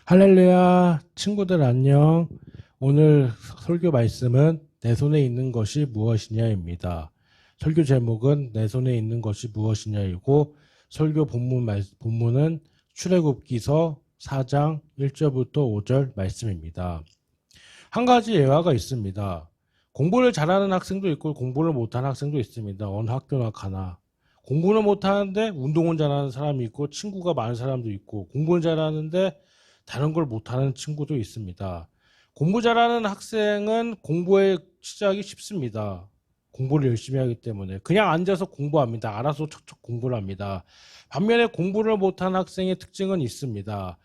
할렐루야, 친구들 안녕. 오늘 설교 말씀은 내 손에 있는 것이 무엇이냐입니다. 설교 제목은 내 손에 있는 것이 무엇이냐이고, 설교 본문은 출애굽기서 4장 1절부터 5절 말씀입니다. 한 가지 예화가 있습니다. 공부를 잘하는 학생도 있고 공부를 못하는 학생도 있습니다. 어느 학교나 가나. 공부는 못하는데 운동은 잘하는 사람이 있고 친구가 많은 사람도 있고, 공부는 잘하는데 다른 걸 못하는 친구도 있습니다. 공부 잘하는 학생은 공부에 시작이 쉽습니다. 공부를 열심히 하기 때문에 그냥 앉아서 공부합니다. 알아서 척척 공부를 합니다. 반면에 공부를 못하는 학생의 특징은 있습니다.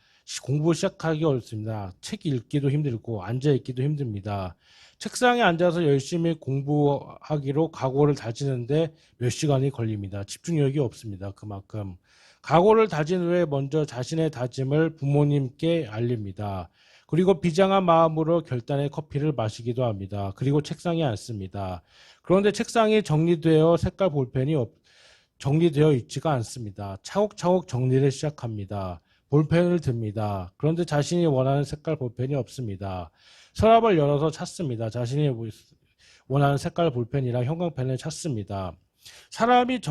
공부 시작하기 어렵습니다. 책 읽기도 힘들고 앉아 있기도 힘듭니다. 책상에 앉아서 열심히 공부하기로 각오를 다지는데 몇 시간이 걸립니다. 집중력이 없습니다. 그만큼. 각오를 다진 후에 먼저 자신의 다짐을 부모님께 알립니다. 그리고 비장한 마음으로 결단의 커피를 마시기도 합니다. 그리고 책상에 앉습니다. 그런데 책상이 정리되어 있지가 않습니다. 차곡차곡 정리를 시작합니다. 볼펜을 듭니다. 그런데 자신이 원하는 색깔 볼펜이 없습니다. 서랍을 열어서 찾습니다. 자신이 원하는 색깔 볼펜이랑 형광펜을 찾습니다. 서랍이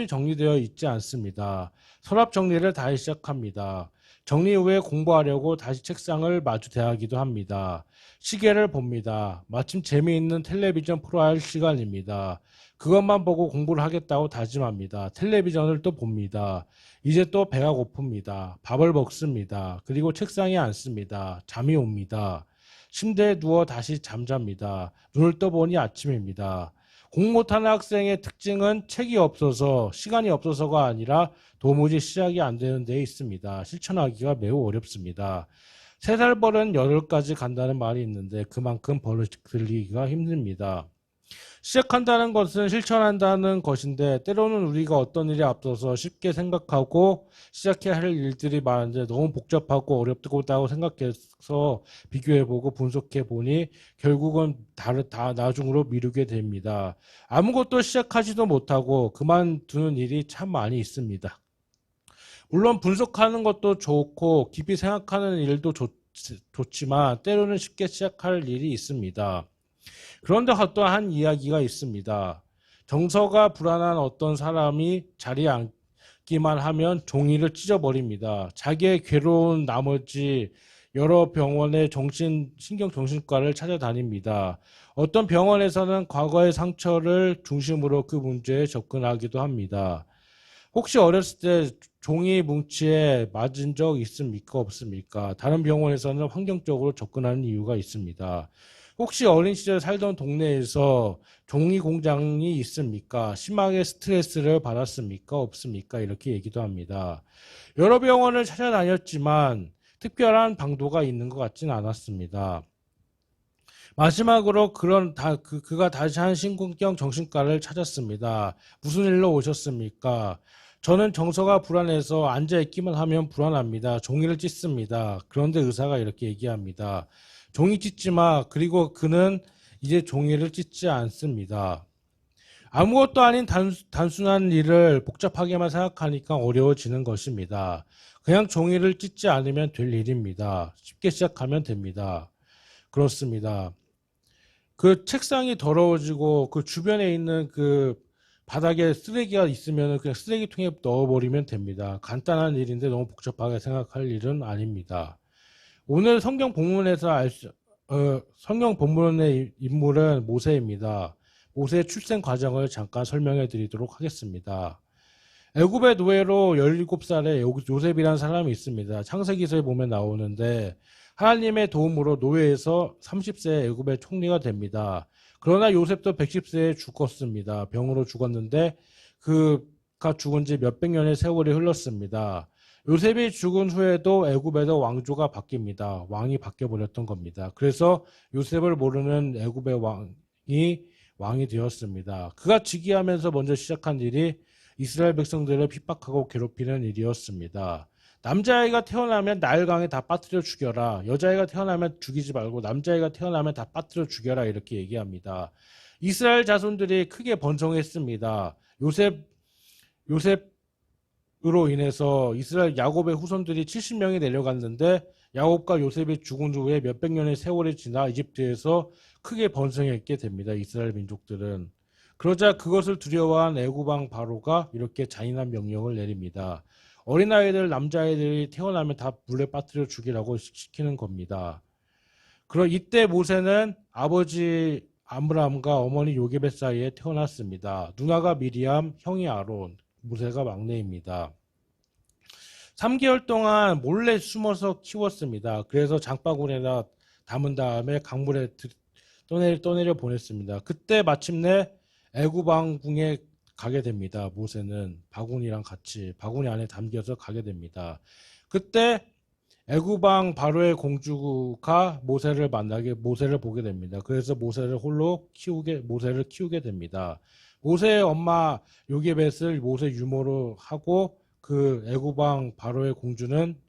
정리되어 있지 않습니다. 서랍 정리를 다시 시작합니다. 정리 후에 공부하려고 다시 책상을 마주 대하기도 합니다. 시계를 봅니다. 마침 재미있는 텔레비전 프로 할 시간입니다. 그것만 보고 공부를 하겠다고 다짐합니다. 텔레비전을 또 봅니다. 이제 또 배가 고픕니다. 밥을 먹습니다. 그리고 책상에 앉습니다. 잠이 옵니다. 침대에 누워 다시 잠잡니다. 눈을 떠보니 아침입니다. 공부 못하는 학생의 특징은 책이 없어서, 시간이 없어서가 아니라 도무지 시작이 안 되는 데 있습니다. 실천하기가 매우 어렵습니다. 3살 벌은 8가지 간다는 말이 있는데 그만큼 버릇 들이기가 힘듭니다. 시작한다는 것은 실천한다는 것인데, 때로는 우리가 어떤 일에 앞서서 쉽게 생각하고 시작해야 할 일들이 많은데 너무 복잡하고 어렵다고 생각해서 비교해보고 분석해보니 결국은 다 나중으로 미루게 됩니다. 아무것도 시작하지도 못하고 그만두는 일이 참 많이 있습니다. 물론 분석하는 것도 좋고 깊이 생각하는 일도 좋지만 때로는 쉽게 시작할 일이 있습니다. 그런데 어떠한 이야기가 있습니다. 정서가 불안한 어떤 사람이 자리에 앉기만 하면 종이를 찢어버립니다. 자기의 괴로운 나머지 여러 병원의 신경정신과를 찾아다닙니다. 어떤 병원에서는 과거의 상처를 중심으로 그 문제에 접근하기도 합니다. 혹시 어렸을 때 종이 뭉치에 맞은 적 있습니까? 없습니까? 다른 병원에서는 환경적으로 접근하는 이유가 있습니다. 혹시 어린 시절 살던 동네에서 종이 공장이 있습니까? 심하게 스트레스를 받았습니까? 없습니까? 이렇게 얘기도 합니다. 여러 병원을 찾아다녔지만 특별한 방도가 있는 것 같진 않았습니다. 마지막으로 그가 다시 한 신경경 정신과를 찾았습니다. 무슨 일로 오셨습니까? 저는 정서가 불안해서 앉아있기만 하면 불안합니다. 종이를 찢습니다. 그런데 의사가 이렇게 얘기합니다. 종이 찢지 마. 그리고 그는 이제 종이를 찢지 않습니다. 아무것도 아닌 단순한 일을 복잡하게만 생각하니까 어려워지는 것입니다. 그냥 종이를 찢지 않으면 될 일입니다. 쉽게 시작하면 됩니다. 그렇습니다. 그 책상이 더러워지고 그 주변에 있는 그 바닥에 쓰레기가 있으면 그냥 쓰레기통에 넣어버리면 됩니다. 간단한 일인데 너무 복잡하게 생각할 일은 아닙니다. 오늘 성경 본문의 인물은 모세입니다. 모세의 출생 과정을 잠깐 설명해 드리도록 하겠습니다. 애굽의 노예로 17살의 요셉이라는 사람이 있습니다. 창세기서에 보면 나오는데 하나님의 도움으로 노예에서 30세에 애굽의 총리가 됩니다. 그러나 요셉도 110세에 죽었습니다. 병으로 죽었는데 그가 죽은 지 몇백 년의 세월이 흘렀습니다. 요셉이 죽은 후에도 애굽에서 왕조가 바뀝니다. 왕이 바뀌어버렸던 겁니다. 그래서 요셉을 모르는 애굽의 왕이 되었습니다. 그가 즉위하면서 먼저 시작한 일이 이스라엘 백성들을 핍박하고 괴롭히는 일이었습니다. 남자아이가 태어나면 나일강에 다 빠뜨려 죽여라. 여자아이가 태어나면 죽이지 말고 남자아이가 태어나면 다 빠뜨려 죽여라. 이렇게 얘기합니다. 이스라엘 자손들이 크게 번성했습니다. 요셉 으로 인해서 이스라엘 야곱의 후손들이 70명이 내려갔는데 야곱과 요셉이 죽은 후에 몇백 년의 세월이 지나 이집트에서 크게 번성했게 됩니다. 이스라엘 민족들은. 그러자 그것을 두려워한 애굽 왕 바로가 이렇게 잔인한 명령을 내립니다. 어린아이들, 남자아이들이 태어나면 다 물에 빠뜨려 죽이라고 시키는 겁니다. 그럼 이때 모세는 아버지 아므람과 어머니 요게벳 사이에 태어났습니다. 누나가 미리암, 형이 아론, 모세가 막내입니다. 3개월 동안 몰래 숨어서 키웠습니다. 그래서 장바구니에다 담은 다음에 강물에 떠내려 보냈습니다. 그때 마침내 애굽 왕궁에 가게 됩니다. 모세는 바구니랑 같이 바구니 안에 담겨서 가게 됩니다. 그때 애굽 왕 바로의 공주가 모세를 보게 됩니다. 그래서 모세를 키우게 됩니다. 모세의 엄마 요게벳을 모세 유모로 하고 그 애굽 왕 바로의 공주는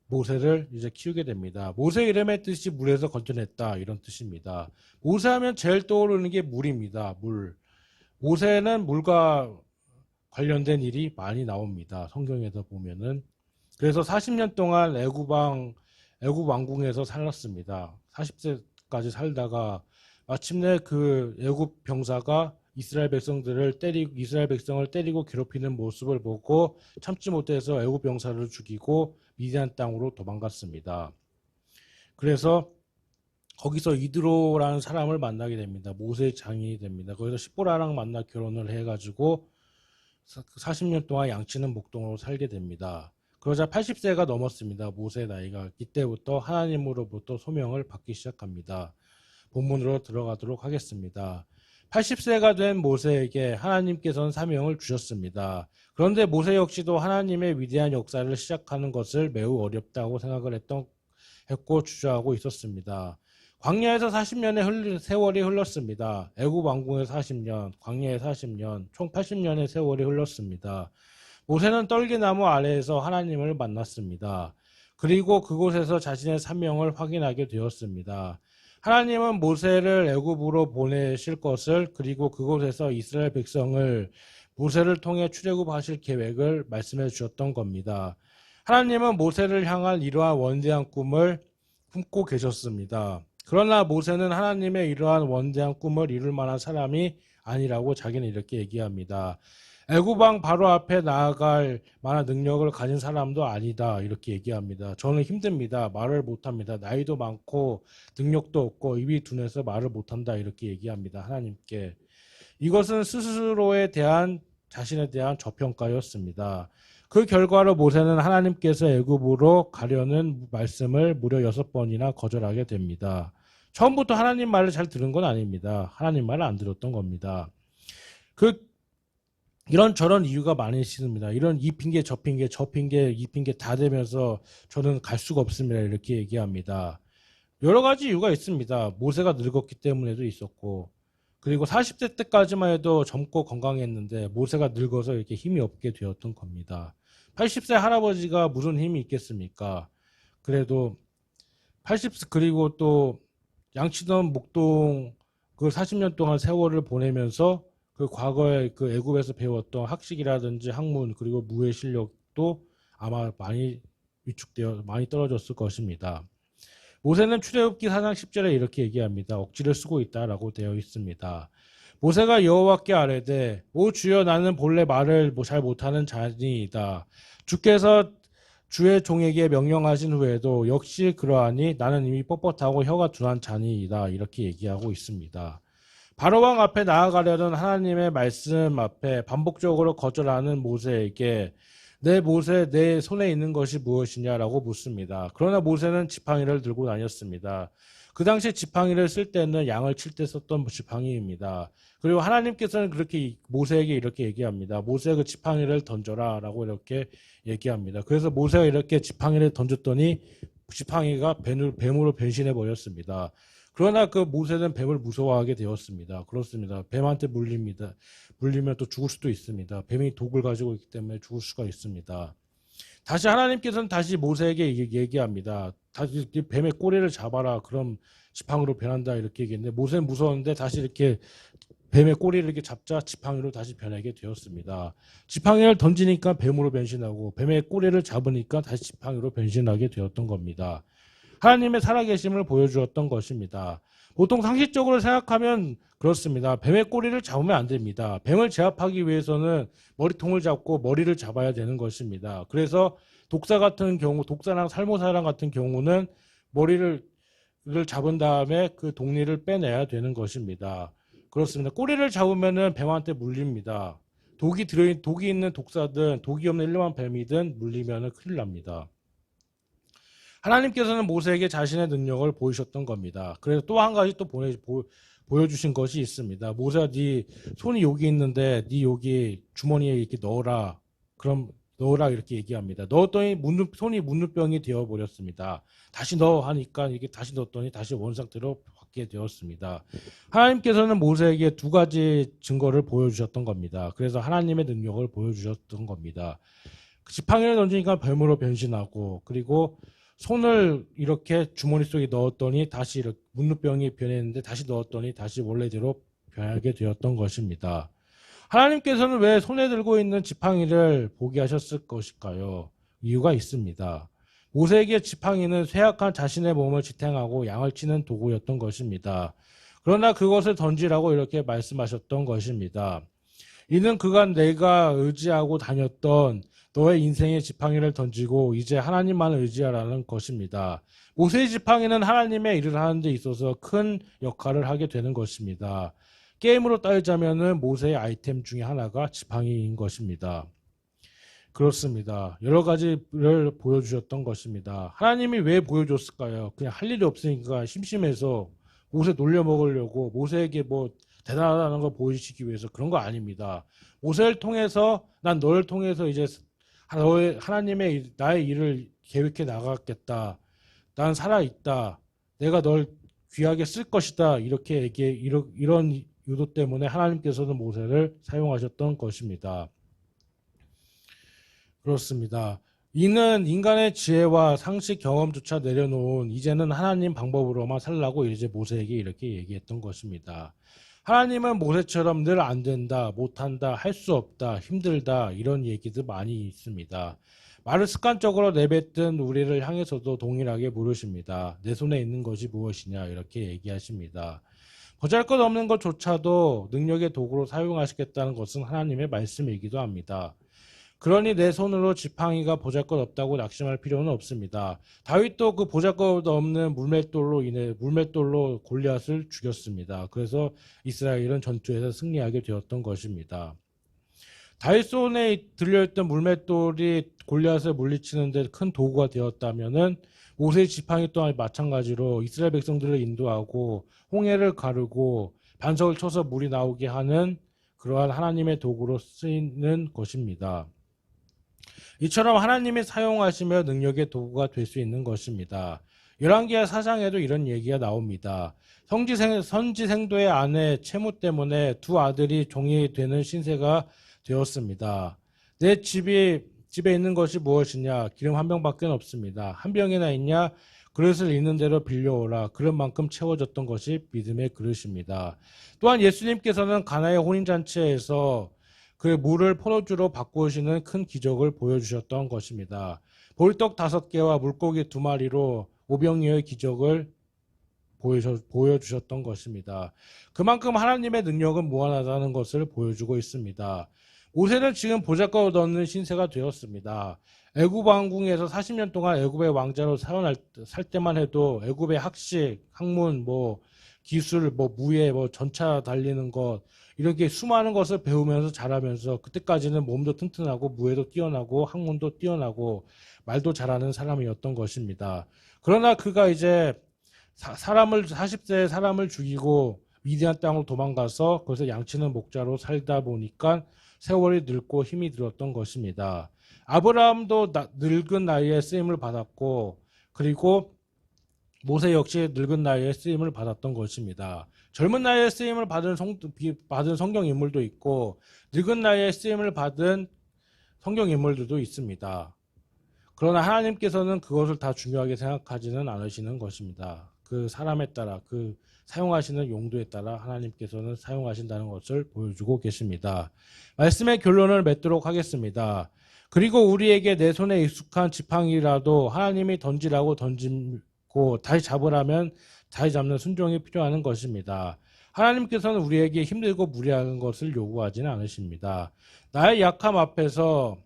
모세를 이제 키우게 됩니다. 모세 이름의 뜻이 물에서 건져냈다 이런 뜻입니다. 모세하면 제일 떠오르는 게 물입니다. 물. 모세는 물과 관련된 일이 많이 나옵니다. 성경에서 보면은. 그래서 40년 동안 애굽 왕궁에서 살았습니다. 40세까지 살다가 마침내 그 애굽 병사가 이스라엘 백성을 때리고 괴롭히는 모습을 보고 참지 못해서 애굽 병사를 죽이고 미디안 땅으로 도망갔습니다. 그래서 거기서 이드로라는 사람을 만나게 됩니다. 모세의 장인이 됩니다. 거기서 시보라랑 만나 결혼을 해가지고 40년 동안 양치는 목동으로 살게 됩니다. 그러자 80세가 넘었습니다. 모세의 나이가. 이때부터 하나님으로부터 소명을 받기 시작합니다. 본문으로 들어가도록 하겠습니다. 80세가 된 모세에게 하나님께서는 사명을 주셨습니다. 그런데 모세 역시도 하나님의 위대한 역사를 시작하는 것을 매우 어렵다고 생각을 했고 주저하고 있었습니다. 광야에서 40년의 세월이 흘렀습니다. 애굽 왕궁에서 40년, 광야에 40년, 총 80년의 세월이 흘렀습니다. 모세는 떨기나무 아래에서 하나님을 만났습니다. 그리고 그곳에서 자신의 사명을 확인하게 되었습니다. 하나님은 모세를 애굽으로 보내실 것을, 그리고 그곳에서 이스라엘 백성을 모세를 통해 출애굽하실 계획을 말씀해 주셨던 겁니다. 하나님은 모세를 향한 이러한 원대한 꿈을 품고 계셨습니다. 그러나 모세는 하나님의 이러한 원대한 꿈을 이룰 만한 사람이 아니라고 자기는 이렇게 얘기합니다. 애굽 왕 바로 앞에 나아갈 만한 능력을 가진 사람도 아니다 이렇게 얘기합니다. 저는 힘듭니다. 말을 못합니다. 나이도 많고 능력도 없고 입이 둔해서 말을 못한다 이렇게 얘기합니다. 하나님께. 이것은 스스로에 대한 자신에 대한 저평가였습니다. 그 결과로 모세는 하나님께서 애굽으로 가려는 말씀을 무려 6번이나 거절하게 됩니다. 처음부터 하나님 말을 잘 들은 건 아닙니다. 하나님 말을 안 들었던 겁니다. 이런 저런 이유가 많이 있습니다. 이런 이 핑계 저 핑계 이 핑계 다 되면서 저는 갈 수가 없습니다. 이렇게 얘기합니다. 여러 가지 이유가 있습니다. 모세가 늙었기 때문에도 있었고, 그리고 40대 때까지만 해도 젊고 건강했는데 모세가 늙어서 이렇게 힘이 없게 되었던 겁니다. 80세 할아버지가 무슨 힘이 있겠습니까? 그래도 80세 그리고 또 양치던 목동 그 40년 동안 세월을 보내면서 그 과거에 그 애굽에서 배웠던 학식이라든지 학문 그리고 무의 실력도 아마 많이 많이 떨어졌을 것입니다. 모세는 출애굽기 4장 10절에 이렇게 얘기합니다. 억지를 쓰고 있다라고 되어 있습니다. 모세가 여호와께 아뢰되 오 주여 나는 본래 말을 잘 못하는 자니이다. 주께서 주의 종에게 명령하신 후에도 역시 그러하니 나는 이미 뻣뻣하고 혀가 둔한 자니이다. 이렇게 얘기하고 있습니다. 바로왕 앞에 나아가려는 하나님의 말씀 앞에 반복적으로 거절하는 모세에게 내 손에 있는 것이 무엇이냐라고 묻습니다. 그러나 모세는 지팡이를 들고 다녔습니다. 그 당시 지팡이를 쓸 때는 양을 칠 때 썼던 지팡이입니다. 그리고 하나님께서는 모세에게 이렇게 얘기합니다. 모세 그 지팡이를 던져라라고 이렇게 얘기합니다. 그래서 모세가 이렇게 지팡이를 던졌더니 지팡이가 뱀으로 변신해 버렸습니다. 그러나 그 모세는 뱀을 무서워하게 되었습니다. 그렇습니다. 뱀한테 물리면 또 죽을 수도 있습니다. 뱀이 독을 가지고 있기 때문에 죽을 수가 있습니다. 다시 하나님께서는 다시 모세에게 얘기합니다. 다시 뱀의 꼬리를 잡아라. 그럼 지팡이로 변한다. 이렇게 얘기했는데 모세는 무서웠는데 다시 이렇게 뱀의 꼬리를 이렇게 잡자 지팡이로 다시 변하게 되었습니다. 지팡이를 던지니까 뱀으로 변신하고 뱀의 꼬리를 잡으니까 다시 지팡이로 변신하게 되었던 겁니다. 하나님의 살아계심을 보여주었던 것입니다. 보통 상식적으로 생각하면 그렇습니다. 뱀의 꼬리를 잡으면 안 됩니다. 뱀을 제압하기 위해서는 머리통을 잡고 머리를 잡아야 되는 것입니다. 그래서 독사 같은 경우, 독사랑 살모사랑 같은 경우는 머리를 잡은 다음에 그 독리를 빼내야 되는 것입니다. 그렇습니다. 꼬리를 잡으면은 뱀한테 물립니다. 독이 있는 독사든 독이 없는 일반 뱀이든 물리면은 큰일 납니다. 하나님께서는 모세에게 자신의 능력을 보이셨던 겁니다. 그래서 또 한 가지 또 보여주신 것이 있습니다. 모세야, 네 손이 여기 있는데 네 여기 주머니에 이렇게 넣어라. 그럼 넣어라 이렇게 얘기합니다. 넣었더니 손이 문둥병이 되어버렸습니다. 다시 넣어 하니까 이게 다시 넣었더니 다시 원상태로 받게 되었습니다. 하나님께서는 모세에게 두 가지 증거를 보여주셨던 겁니다. 그래서 하나님의 능력을 보여주셨던 겁니다. 지팡이를 던지니까 뱀으로 변신하고, 그리고 손을 이렇게 주머니 속에 넣었더니 다시 이렇게 문둥병이 변했는데 다시 넣었더니 다시 원래대로 변하게 되었던 것입니다. 하나님께서는 왜 손에 들고 있는 지팡이를 보게 하셨을 것일까요? 이유가 있습니다. 모세에게 지팡이는 쇠약한 자신의 몸을 지탱하고 양을 치는 도구였던 것입니다. 그러나 그것을 던지라고 이렇게 말씀하셨던 것입니다. 이는 그간 내가 의지하고 다녔던 너의 인생의 지팡이를 던지고 이제 하나님만을 의지하라는 것입니다. 모세의 지팡이는 하나님의 일을 하는 데 있어서 큰 역할을 하게 되는 것입니다. 게임으로 따지자면 모세의 아이템 중에 하나가 지팡이인 것입니다. 그렇습니다. 여러 가지를 보여주셨던 것입니다. 하나님이 왜 보여줬을까요? 그냥 할 일이 없으니까 심심해서 모세 놀려먹으려고, 모세에게 뭐 대단하다는 걸 보여주시기 위해서 그런 거 아닙니다. 모세를 통해서, 난 너를 통해서 이제 하나님의 나의 일을 계획해 나가겠다. 난 살아있다. 내가 널 귀하게 쓸 것이다. 이렇게 이런 유도 때문에 하나님께서는 모세를 사용하셨던 것입니다. 그렇습니다. 이는 인간의 지혜와 상식 경험조차 내려놓은 이제는 하나님 방법으로만 살라고 이제 모세에게 이렇게 얘기했던 것입니다. 하나님은 모세처럼 늘 안 된다, 못한다, 할 수 없다, 힘들다 이런 얘기도 많이 있습니다. 말을 습관적으로 내뱉던 우리를 향해서도 동일하게 물으십니다. 내 손에 있는 것이 무엇이냐 이렇게 얘기하십니다. 보잘것없는 것조차도 능력의 도구로 사용하시겠다는 것은 하나님의 말씀이기도 합니다. 그러니 내 손으로 지팡이가 보잘것없다고 낙심할 필요는 없습니다. 다윗도 그 보잘것없는 물맷돌로 골리앗을 죽였습니다. 그래서 이스라엘은 전투에서 승리하게 되었던 것입니다. 다윗 손에 들려있던 물맷돌이 골리앗을 물리치는 데 큰 도구가 되었다면은 모세의 지팡이 또한 마찬가지로 이스라엘 백성들을 인도하고 홍해를 가르고 반석을 쳐서 물이 나오게 하는 그러한 하나님의 도구로 쓰이는 것입니다. 이처럼 하나님이 사용하시며 능력의 도구가 될 수 있는 것입니다. 열왕기하 4장에도 이런 얘기가 나옵니다. 선지생도의 아내 채무 때문에 두 아들이 종이 되는 신세가 되었습니다. 내 집에 있는 것이 무엇이냐? 기름 한 병밖에 없습니다. 한 병이나 있냐? 그릇을 있는 대로 빌려오라. 그릇만큼 채워졌던 것이 믿음의 그릇입니다. 또한 예수님께서는 가나의 혼인잔치에서 그 물을 포도주로 바꾸시는 큰 기적을 보여주셨던 것입니다. 볼떡 5개와 물고기 2마리로 오병이어의 기적을 보여주셨던 것입니다. 그만큼 하나님의 능력은 무한하다는 것을 보여주고 있습니다. 모세는 지금 보잘것없는 신세가 되었습니다. 애굽 왕궁에서 40년 동안 애굽의 왕자로 살 때만 해도 애굽의 학식, 학문, 기술, 무예, 전차 달리는 것 이렇게 수많은 것을 배우면서 자라면서 그때까지는 몸도 튼튼하고 무예도 뛰어나고 학문도 뛰어나고 말도 잘하는 사람이었던 것입니다. 그러나 그가 이제 40세에 사람을 죽이고 미디안 땅으로 도망가서 거기서 양치는 목자로 살다 보니까 세월이 늙고 힘이 들었던 것입니다. 아브라함도 늙은 나이에 쓰임을 받았고 그리고 모세 역시 늙은 나이에 쓰임을 받았던 것입니다. 젊은 나이에 쓰임을 받은 성경 인물도 있고 늙은 나이에 쓰임을 받은 성경 인물들도 있습니다. 그러나 하나님께서는 그것을 다 중요하게 생각하지는 않으시는 것입니다. 그 사람에 따라 그 사용하시는 용도에 따라 하나님께서는 사용하신다는 것을 보여주고 계십니다. 말씀의 결론을 맺도록 하겠습니다. 그리고 우리에게 내 손에 익숙한 지팡이라도 하나님이 던지라고 던지고 다시 잡으라면 다시 잡는 순종이 필요한 것입니다. 하나님께서는 우리에게 힘들고 무리한 것을 요구하지는 않으십니다. 나의 약함 앞에서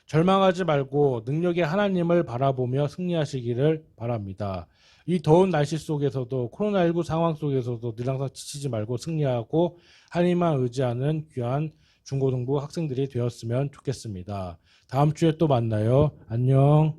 절망하지 말고 능력의 하나님을 바라보며 승리하시기를 바랍니다. 이 더운 날씨 속에서도 코로나19 상황 속에서도 늘 항상 지치지 말고 승리하고 하나님만 의지하는 귀한 중고등부 학생들이 되었으면 좋겠습니다. 다음 주에 또 만나요. 안녕.